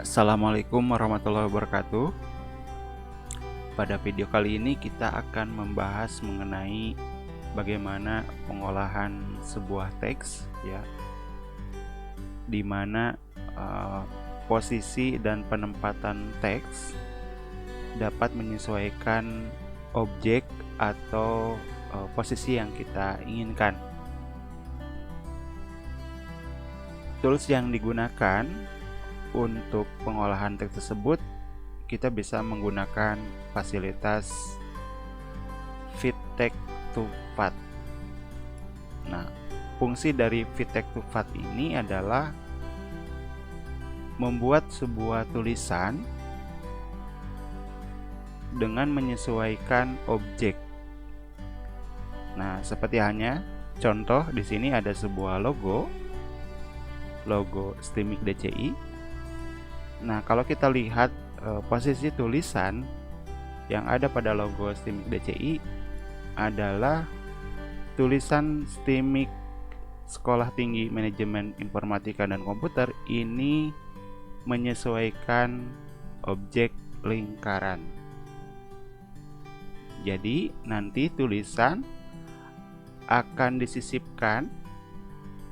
Assalamualaikum warahmatullahi wabarakatuh. Pada video kali ini kita akan membahas mengenai bagaimana pengolahan sebuah teks, ya, di mana posisi dan penempatan teks dapat menyesuaikan objek atau posisi yang kita inginkan. Tools yang digunakan untuk pengolahan teks tersebut, kita bisa menggunakan fasilitas Fit Text to FAT. Nah, fungsi dari Fit Text to FAT ini adalah membuat sebuah tulisan dengan menyesuaikan objek. Nah, seperti halnya contoh di sini ada sebuah logo STMIC DCI. Nah, kalau kita lihat posisi tulisan yang ada pada logo STMIC DCI adalah tulisan STMIC Sekolah Tinggi Manajemen Informatika dan Komputer ini menyesuaikan objek lingkaran. Jadi nanti tulisan akan disisipkan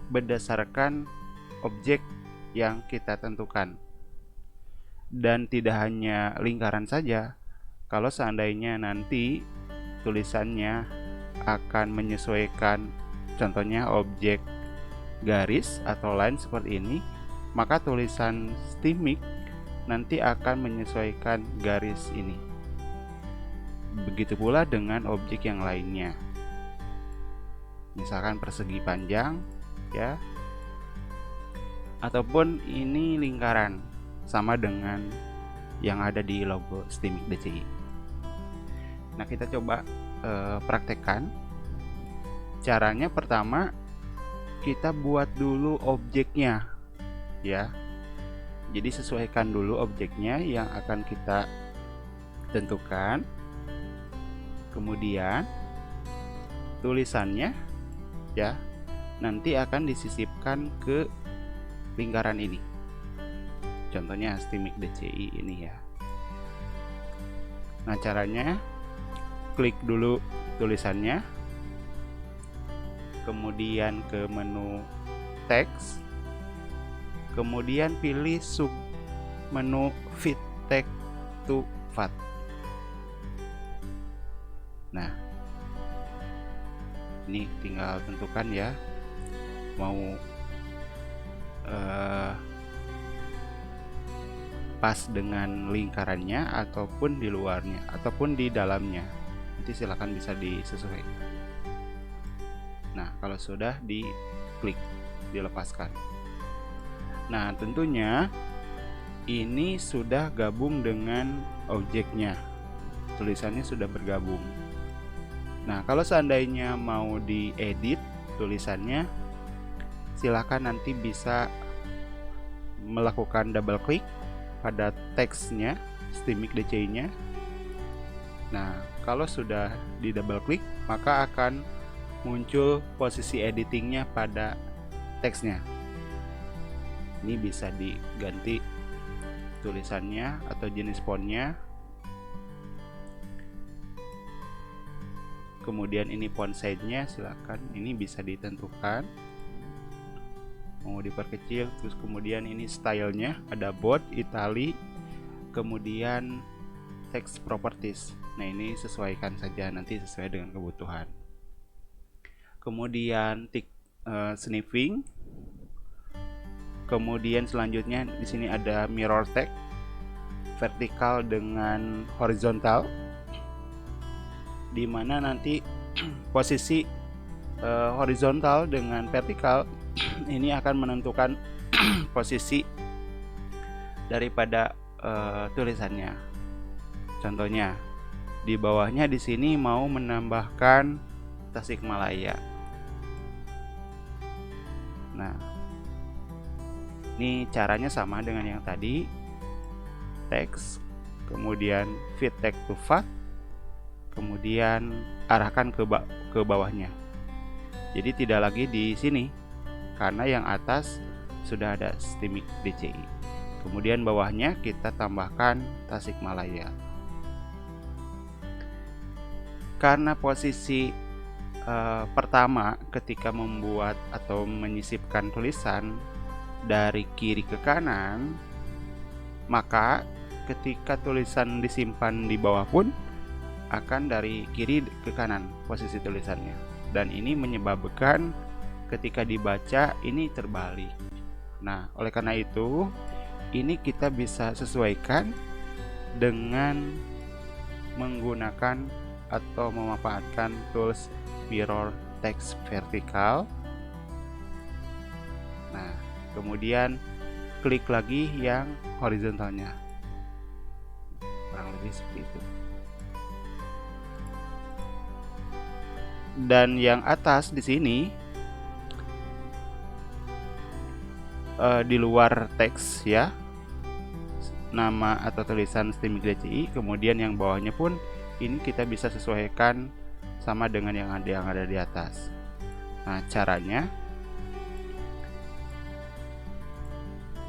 berdasarkan objek yang kita tentukan. Dan tidak hanya lingkaran saja, kalau seandainya nanti tulisannya akan menyesuaikan contohnya objek garis atau line seperti ini, maka tulisan STMIC nanti akan menyesuaikan garis ini. Begitu pula dengan objek yang lainnya, misalkan persegi panjang, ya, ataupun ini lingkaran, sama dengan yang ada di logo STMIC DCI. Nah, kita coba praktekkan. Caranya pertama, kita buat dulu objeknya, ya. Jadi sesuaikan dulu objeknya yang akan kita tentukan. Kemudian tulisannya, ya, nanti akan disisipkan ke lingkaran ini. Contohnya STMIC DCI ini, ya. Nah, caranya klik dulu tulisannya, kemudian ke menu teks, kemudian pilih sub menu Fit Text to FAT. Nah, ini tinggal tentukan, ya, mau pas dengan lingkarannya ataupun di luarnya ataupun di dalamnya. Nanti silakan bisa disesuaikan. Nah, kalau sudah diklik, dilepaskan. Nah, tentunya ini sudah gabung dengan objeknya. Tulisannya sudah bergabung. Nah, kalau seandainya mau diedit tulisannya, silakan nanti bisa melakukan double klik pada teksnya STMIC DCI-nya. Nah, kalau sudah di double klik, maka akan muncul posisi editingnya pada teksnya. Ini bisa diganti tulisannya atau jenis fontnya. Kemudian ini font size-nya, silakan ini bisa ditentukan mau diperkecil. Terus kemudian ini stylenya ada bold, italic, kemudian text properties. Nah, ini sesuaikan saja, nanti sesuai dengan kebutuhan. Kemudian sniffing. Kemudian selanjutnya di sini ada mirror text, vertikal dengan horizontal, di mana nanti posisi horizontal dengan vertikal ini akan menentukan posisi daripada tulisannya. Contohnya di bawahnya di sini mau menambahkan Tasikmalaya. Nah, ini caranya sama dengan yang tadi, teks, kemudian Fit Text to FAT, kemudian arahkan ke bawahnya. Jadi tidak lagi di sini, karena yang atas sudah ada STMIC DCI. kemudian bawahnya kita tambahkan Tasikmalaya. Karena posisi pertama ketika membuat atau menyisipkan tulisan dari kiri ke kanan, maka ketika tulisan disimpan di bawah pun akan dari kiri ke kanan posisi tulisannya, dan ini menyebabkan ketika dibaca ini terbalik. Nah, oleh karena itu ini kita bisa sesuaikan dengan menggunakan atau memanfaatkan tools mirror text vertikal. Nah, kemudian klik lagi yang horizontalnya, kurang lebih seperti itu. Dan yang atas di sini di luar teks ya, nama atau tulisan STEMIC DCI, kemudian yang bawahnya pun ini kita bisa sesuaikan sama dengan yang ada di atas. Nah, caranya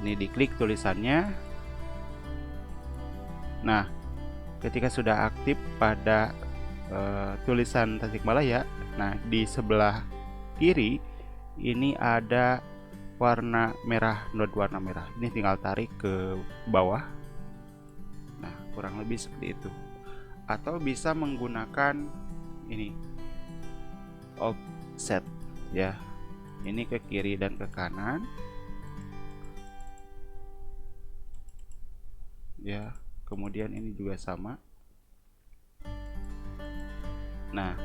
ini diklik tulisannya. Nah, ketika sudah aktif pada tulisan Tasikmalaya, nah di sebelah kiri ini ada warna merah, node warna merah. Ini tinggal tarik ke bawah. Nah, kurang lebih seperti itu. Atau bisa menggunakan ini offset ya. Ini ke kiri dan ke kanan. Ya, kemudian ini juga sama. Nah,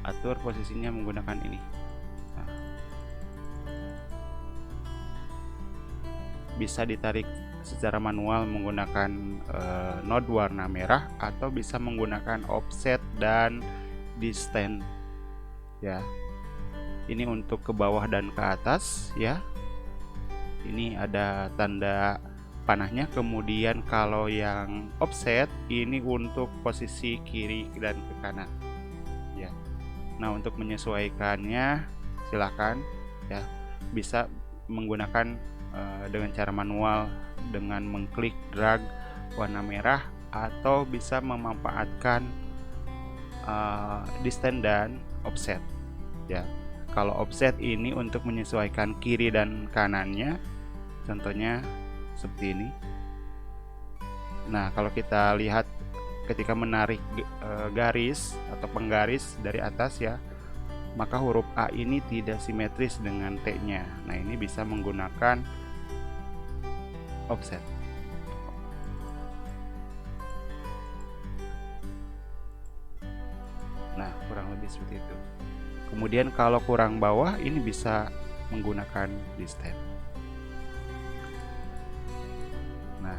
atur posisinya menggunakan ini. Nah, bisa ditarik secara manual menggunakan node warna merah, atau bisa menggunakan offset dan distance ya. Ini untuk ke bawah dan ke atas ya. Ini ada tanda panahnya. Kemudian kalau yang offset ini untuk posisi kiri dan ke kanan ya. Nah, untuk menyesuaikannya silakan ya, bisa menggunakan dengan cara manual dengan mengklik drag warna merah, atau bisa memanfaatkan distance dan offset ya. Kalau offset ini untuk menyesuaikan kiri dan kanannya, contohnya seperti ini. Nah, kalau kita lihat ketika menarik garis atau penggaris dari atas ya, maka huruf A ini tidak simetris dengan T-nya. Nah, ini bisa menggunakan offset. Nah, kurang lebih seperti itu. Kemudian kalau kurang bawah ini bisa menggunakan distance. Nah,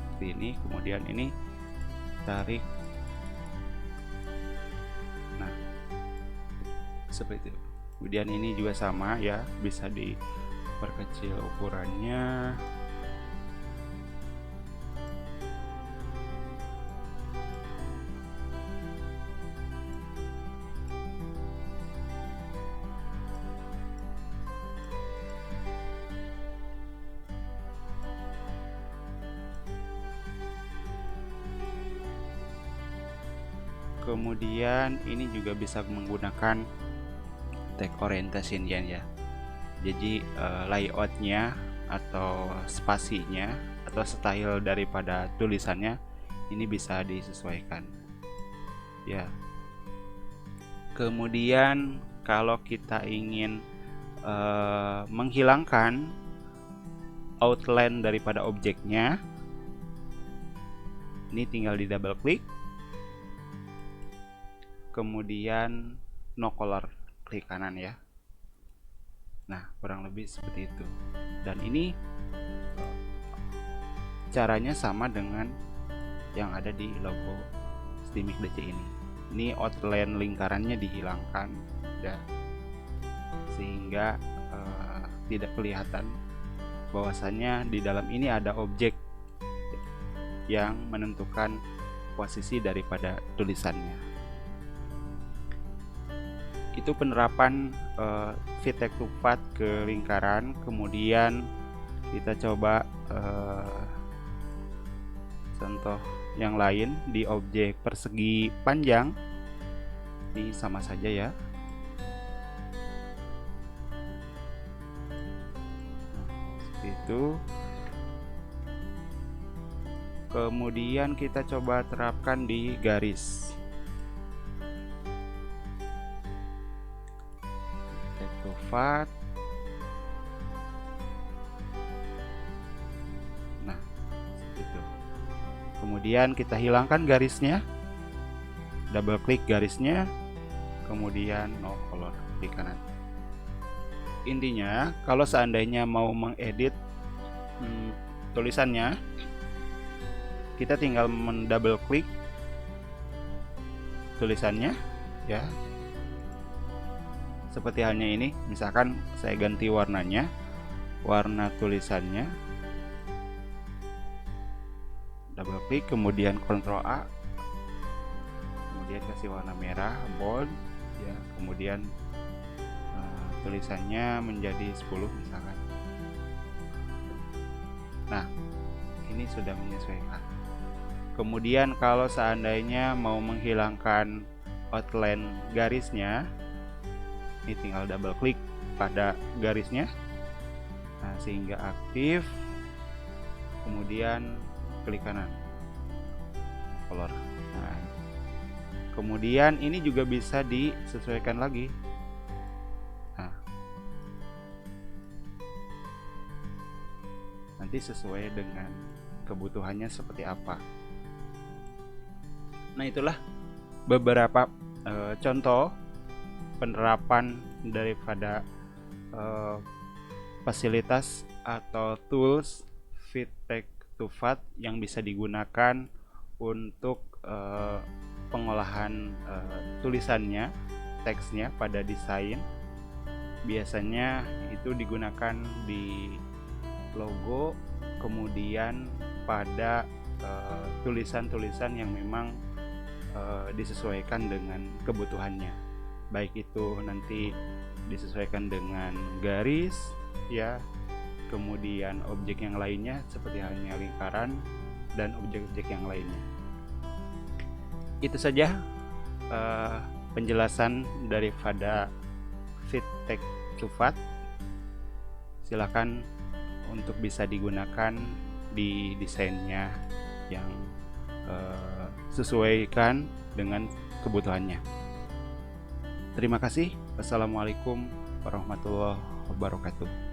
seperti ini. Kemudian ini tarik. Nah, seperti itu. Kemudian ini juga sama ya, bisa diperkecil ukurannya. Kemudian ini juga bisa menggunakan tag orientation ya. Jadi layoutnya atau spasinya atau style daripada tulisannya ini bisa disesuaikan ya. Kemudian kalau kita ingin menghilangkan outline daripada objeknya, ini tinggal di double klik, kemudian no color, klik kanan ya. Nah, kurang lebih seperti itu. Dan ini caranya sama dengan yang ada di logo STEMIC DC ini. Ini outline lingkarannya dihilangkan ya, sehingga tidak kelihatan bahwasannya di dalam ini ada objek yang menentukan posisi daripada tulisannya. Itu penerapan fit text to path ke lingkaran. Kemudian Kita coba contoh yang lain di objek persegi panjang. Ini sama saja ya. Seperti itu. Kemudian kita coba terapkan di garis. Take to fat. Nah, seperti itu. Kemudian kita hilangkan garisnya, double klik garisnya, kemudian no color di kanan. Intinya kalau seandainya mau mengedit tulisannya, kita tinggal mendouble klik tulisannya ya, seperti halnya ini. Misalkan saya ganti warnanya, warna tulisannya, double klik kemudian Ctrl A, kemudian kasih warna merah bold ya, kemudian tulisannya menjadi 10 misalkan. Nah, ini sudah menyesuaikan. Kemudian kalau seandainya mau menghilangkan outline garisnya, ini tinggal double klik pada garisnya, nah sehingga aktif, kemudian klik kanan color. Nah, kemudian ini juga bisa disesuaikan lagi. Nah, nanti sesuai dengan kebutuhannya seperti apa. Nah, itulah beberapa contoh penerapan daripada fasilitas atau tools Fit Text to Fat yang bisa digunakan untuk pengolahan tulisannya, teksnya pada desain. Biasanya itu digunakan di logo, kemudian pada tulisan-tulisan yang memang disesuaikan dengan kebutuhannya, baik itu nanti disesuaikan dengan garis ya, kemudian objek yang lainnya seperti halnya lingkaran dan objek-objek yang lainnya. Itu saja penjelasan daripada Fit Text to Fat. Silakan untuk bisa digunakan di desainnya yang sesuaikan dengan kebutuhannya. Terima kasih. Wassalamualaikum warahmatullahi wabarakatuh.